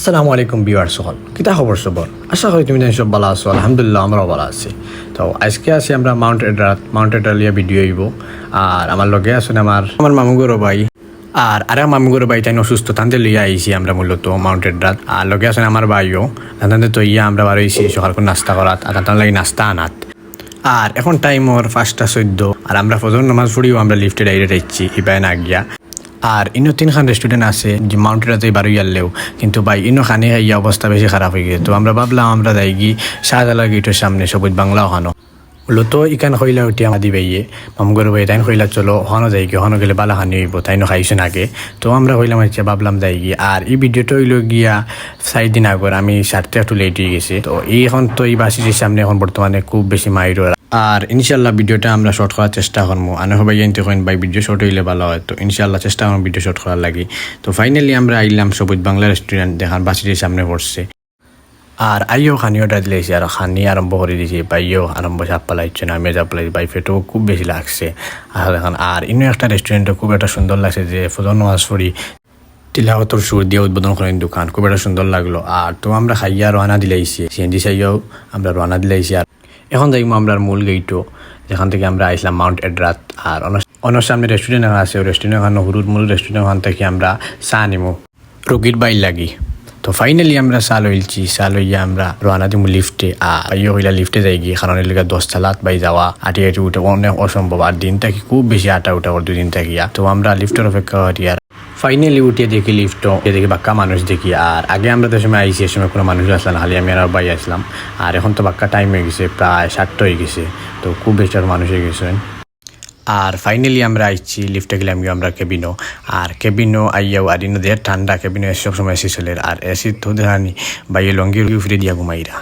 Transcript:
আসসালামু আলাইকুম ভিউয়ার্স সকল কিতা খবর সবর আশা করি তুমি সব ভালো আছো আলহামদুলিল্লাহ আমরাও ভালো আছি তো আজকে আছি আমরা মাউন্ট এডালিয়া ভিডিও হইব আর আমার লগে আছেন আমার মামুগোর ভাই আর মামুগোর ভাই তাই অসুস্থ তান্তে লইয়া আইছি আমরা মূলত মাউন্ট এডাত আর লগে আছেন আমার ভাইও তান্তে তো ইয়া আমরা বারোইছি সকাল করে নাস্তা করাত আর তার লাগে নাস্তা আনাত আর এখন টাইম ওর 5:14 আর আমরা ফজর নামাজ পড়িও আমরা লিফটে ডাইরেক্ট আইছি ইবাই না গিয়া আর ইনো তিনখান রেস্টুরেন্ট আছে যে মাউন্টেরাতে বারোই আনলেও কিন্তু ভাই ইনো খানে খাইয়া অবস্থা বেশি খারাপ হয়ে গেছে তো আমরা ভাবলাম আমরা যাই গি শাহজালাল গেটের সামনে সবুজ বাংলা ওখানো মূলত ইকান খইলা উঠি আমার দিবাইয়ে মামগর ভাই তাইন খইলা চলো ওখানো যাই গি ওখানো গেলে বালা খানি হইব তাইনো খাইছেন আগে তো আমরা হইলাম আচ্ছা ভাবলাম যাই গি আর এই ভিডিওটা হইল গিয়া 4 দিন আগর আমি সারতে একটু লেট হয়ে গেছি তো এই এখন তো এই বাসিটির সামনে এখন বর্তমানে খুব বেশি মাইর আর ইনশাল্লাহ ভিডিওটা আমরা শর্ট করার চেষ্টা করবো আনে সবাই জানতে কইন ভাই ভিডিও শর্ট হইলে ভালো হয় তো ইনশাল্লাহ চেষ্টা করবো ভিডিও শর্ট করার লাগি তো ফাইনালি আমরা আইলাম সবুজ বাংলা রেস্টুরেন্ট দেখান বাসিটির সামনে পড়ছে আর আইও খানিওটা দিলেছি আর খানি আরম্ভ করে দিয়েছি বাইও আরম্ভ চাপ পালাইছে না আমি চাপ পালাই বাই ফেটেও খুব বেশি লাগছে আর এখন আর ইনো একটা রেস্টুরেন্টও খুব একটা সুন্দর লাগছে যে ফজর নামাজ পড়ি তিলাওয়াতর সুর দিয়ে উদ্বোধন করেন দোকান খুব একটা সুন্দর লাগলো আর তো আমরা খাইয়া রওনা দিলাইছি সিএনজি সাইয়াও আমরা রওনা দিলাইছি আর এখন দেখবো আমরা মূল গেইটও যেখান থেকে আমরা আইসলাম মাউন্ট এডরাত আর অন্য সামনে রেস্টুরেন্ট আছে ওই রেস্টুরেন্ট ওখানে হুরুর মূল রেস্টুরেন্ট ওখান থেকে আমরা চা নিমো রোগীর বাইর লাগি তো ফাইনালি আমরা চা লইয়া আমরা রওনা দিব লিফটে আর ইয়ে হইলা লিফটে যাই গিয়ে কারণ এলাকা 10 তালাত বাই যাওয়া আটি উঠে অনেক অসম্ভব আর দিন থাকি খুব বেশি আটা উঠা ওর 2 দিন থাকিয়া তো আমরা লিফটের অপেক্ষা করি আর ফাইনালি উঠিয়ে দেখি লিফটও দেখি বাক্কা মানুষ দেখি আর আগে আমরা যে সময় আইসি এ সময় কোনো মানুষ আসলাম খালি আমি আর ভাই আসলাম আর এখন তো বাক্কা টাইম হয়ে গেছে প্রায় 7টা হয়ে গেছে তো খুব বেশি আর মানুষ হয়ে গেছেন আর ফাইনালি আমরা আইছি লিফটে গেলাম গিয়ে আমরা কেবিনও আর কেবিনও আইয়াও আর ইনো দেড় ঠান্ডা কেবিনও সব সময় এসি চলে আর এসি তো দেখানি বাইয়ে লঙ্গি ফিরে দিয়া ঘুমাইরা